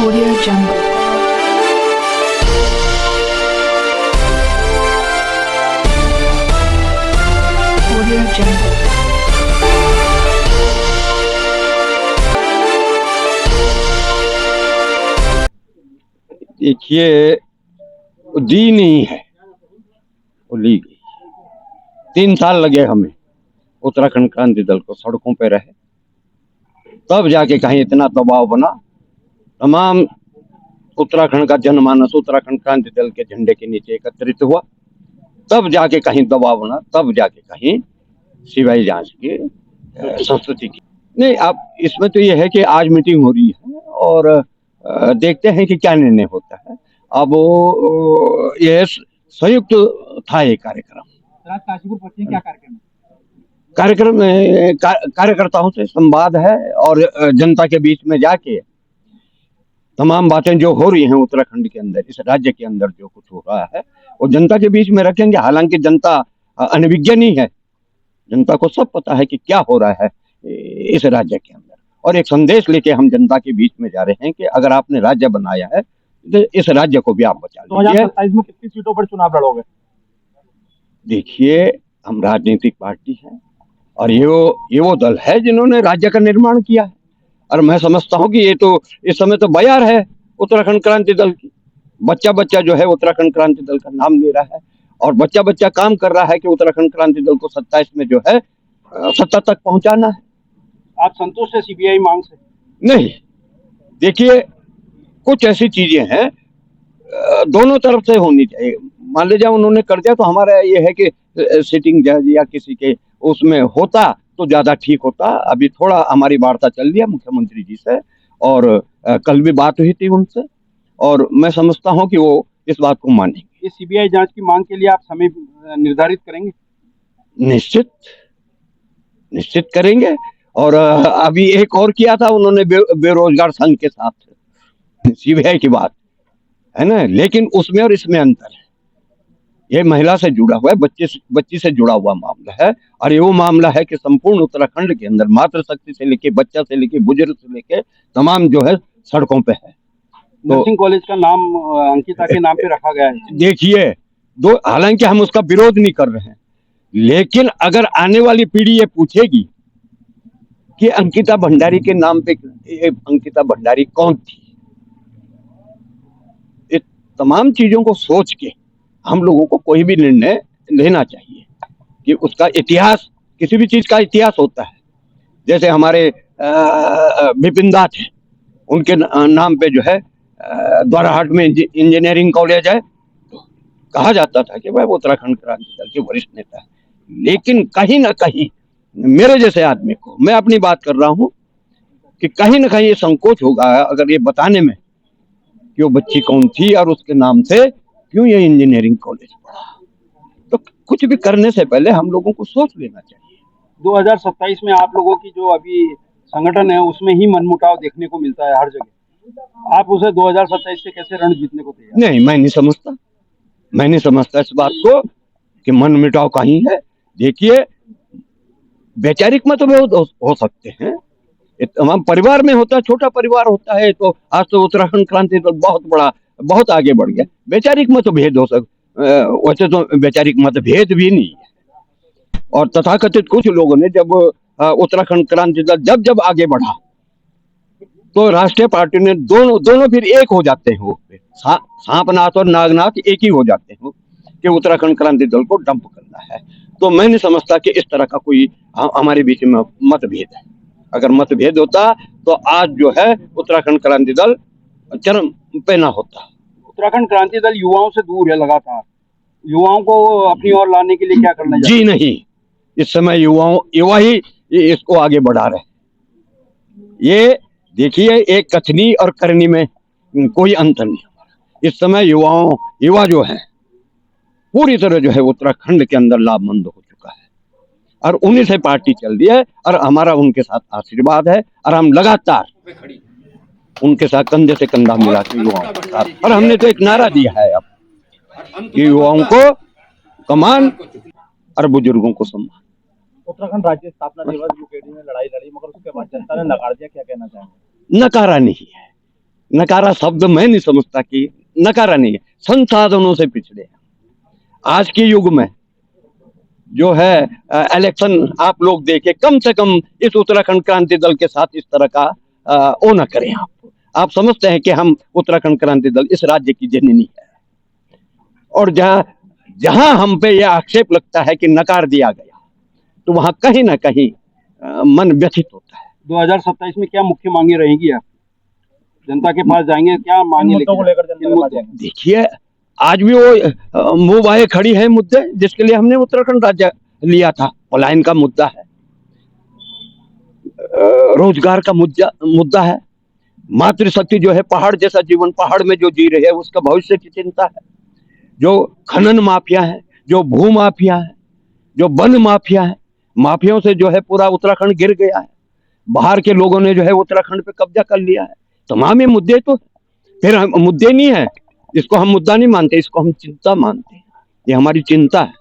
Audio Jungle. Audio Jungle. देखिए, दी नहीं है, वो ली गई। 3 साल लगे हमें उत्तराखंड क्रांति दल को सड़कों पे रहे, तब जाके कहीं इतना दबाव बना। तमाम उत्तराखंड का जनमानस उत्तराखंड क्रांति दल के झंडे के नीचे एकत्रित हुआ, तब जाके कहीं दबाव बना, तब जाके कहीं सीबीआई जांच की संस्तुति की। नहीं, अब इसमें तो ये है कि आज मीटिंग हो रही है और देखते हैं कि क्या निर्णय होता है। अब यह संयुक्त था ये कार्यक्रम। काशीपुर पहुंचे, क्या कार्यक्रम है? कार्यक्रम में कार्यकर्ताओं से संवाद है और जनता के बीच में जाके तमाम बातें जो हो रही हैं उत्तराखंड के अंदर, इस राज्य के अंदर जो कुछ हो रहा है वो जनता के बीच में रखेंगे। हालांकि जनता अनभिज्ञ नहीं है, जनता को सब पता है कि क्या हो रहा है इस राज्य के अंदर, और एक संदेश लेके हम जनता के बीच में जा रहे हैं कि अगर आपने राज्य बनाया है तो इस राज्य को भी आप बचा लीजिए। 2027 में कितनी सीटों पर चुनाव लड़ोगे? देखिए, हम राजनीतिक पार्टी हैं और ये वो दल है जिन्होंने राज्य का निर्माण किया है, और मैं समझता हूँ कि ये तो इस समय तो बयार है उत्तराखंड क्रांति दल की। बच्चा बच्चा जो है उत्तराखंड क्रांति दल का नाम ले रहा है और बच्चा बच्चा काम कर रहा है कि उत्तराखंड क्रांति दल को 27 में जो है सत्ता तक पहुंचाना है। आप संतुष्ट है सीबीआई मांग से? नहीं, देखिए, कुछ ऐसी चीजें हैं दोनों तरफ से होनी चाहिए। मान लीजिए उन्होंने कर दिया तो हमारा ये है कि सिटिंग जज या किसी के उसमें होता तो ज्यादा ठीक होता। अभी थोड़ा हमारी वार्ता चल रही है मुख्यमंत्री जी से और कल भी बात हुई थी उनसे, और मैं समझता हूं कि वो इस बात को मानेंगे। ये सीबीआई जांच की मांग के लिए आप समय निर्धारित करेंगे? निश्चित करेंगे। और अभी एक और किया था उन्होंने बेरोजगार संघ के साथ सीबीआई की बात है ना, लेकिन उसमें और इसमें अंतर है। ये महिला से जुड़ा हुआ है, बच्ची से जुड़ा हुआ मामला है, और ये वो मामला है कि संपूर्ण उत्तराखंड के अंदर मातृशक्ति से लेके बच्चा से लेके बुजुर्ग से लेके तमाम जो है सड़कों पे है। नर्सिंग कॉलेज का नाम अंकिता के नाम पे रखा गया है। देखिए, हालांकि हम उसका विरोध नहीं कर रहे हैं, लेकिन अगर आने वाली पीढ़ी ये पूछेगी कि अंकिता भंडारी के नाम पे अंकिता भंडारी कौन थी, इस तमाम चीजों को सोच के हम लोगों को कोई भी निर्णय लेना चाहिए कि उसका इतिहास, किसी भी चीज का इतिहास होता है। जैसे हमारे बिपिन दास है, उनके नाम पे जो है द्वाराहाट में इंजीनियरिंग कॉलेज है, तो कहा जाता था कि भाई वो उत्तराखंड क्रांति दल के वरिष्ठ नेता है। लेकिन कहीं ना कहीं मेरे जैसे आदमी को, मैं अपनी बात कर रहा हूं, कि कहीं ना कहीं ये संकोच होगा अगर ये बताने में कि वो बच्ची कौन थी और उसके नाम से क्यों ये इंजीनियरिंग कॉलेज पढ़ा। तो कुछ भी करने से पहले हम लोगों को सोच लेना चाहिए। 2027 में आप लोगों की जो अभी संगठन है उसमें ही मनमुटाव देखने को मिलता है हर जगह। आप उसे 2027 से कैसे रण जीतने को तैयार? नहीं, मैं नहीं समझता इस बात को कि मन मिटाव कहीं है। देखिए, वैचारिक मतभेद हो सकते हैं, तमाम परिवार में होता है, छोटा परिवार होता है, तो आज तो उत्तराखंड क्रांति दल बहुत बड़ा, बहुत आगे बढ़ गया। वैचारिक मतभेद हो सकते, वैसे तो वैचारिक मतभेद भी नहीं है। और तथाकथित कुछ लोगों ने जब उत्तराखंड क्रांति दल जब आगे बढ़ा तो राष्ट्रीय पार्टी ने दोनों फिर एक हो जाते हैं। वो सांपनाथ और नागनाथ एक ही हो जाते हैं कि उत्तराखंड क्रांति दल को डंप करना है। तो मैं नहीं समझता कि इस तरह का कोई हमारे बीच में मतभेद है। अगर मतभेद होता तो आज जो है उत्तराखंड क्रांति दल चरम पे ना होता। उत्तराखंड क्रांति दल युवाओं से दूर है लगातार। युवाओं को अपनी ओर लाने के लिए क्या करना चाहिए? जी नहीं, इस समय युवा ही इसको आगे बढ़ा रहे। ये देखिए, एक कथनी और करनी में कोई अंतर नहीं। इस समय युवा जो है पूरी तरह जो है उत्तराखंड के अंदर लाभमंद हो चुका है, और उन्हीं से पार्टी चल रही है, और हमारा उनके साथ आशीर्वाद है, और हम लगातार उनके साथ कंधे से कंधा मिला के युवाओं के साथ। और हमने तो एक नारा दिया है अब कि युवाओं को कमान और बुजुर्गों को सम्मान। उत्तराखंड राज्य स्थापना दिवस यूकेडी में लड़ाई लड़ी, मगर उसके बाद जनता ने नकार दिया, क्या कहना चाहेंगे? नकारा नहीं है, नकारा शब्द मैं नहीं समझता कि नकारा नहीं है, संसाधनों से पिछड़े हैं। आज के युग में जो है इलेक्शन आप लोग देखे, कम से कम इस उत्तराखंड क्रांति दल के साथ इस तरह का वो न करें। आप समझते हैं कि हम उत्तराखंड क्रांति दल इस राज्य की जननी है, और जहां जहां हम पे यह आक्षेप लगता है कि नकार दिया गया, तो वहां कहीं ना कहीं मन व्यथित होता है। 2027 में क्या मुख्य मांगे रहेंगी? आप जनता के पास जाएंगे, क्या मांगे लेकर? देखिए, आज भी वो मुंह बाए खड़ी है मुद्दे जिसके लिए हमने उत्तराखंड राज्य लिया था। पलायन का मुद्दा है, रोजगार का मुद्दा है, मातृशक्ति जो है, पहाड़ जैसा जीवन पहाड़ में जो जी रही है उसका भविष्य की चिंता है, जो खनन माफिया है, जो भू माफिया है, जो वन माफिया है, माफियाओं से जो है पूरा उत्तराखंड गिर गया है। बाहर के लोगों ने जो है उत्तराखंड पे कब्जा कर लिया है। तमाम ये मुद्दे तो फिर मुद्दे नहीं है, इसको हम मुद्दा नहीं मानते, इसको हम चिंता मानते हैं। ये हमारी चिंता है।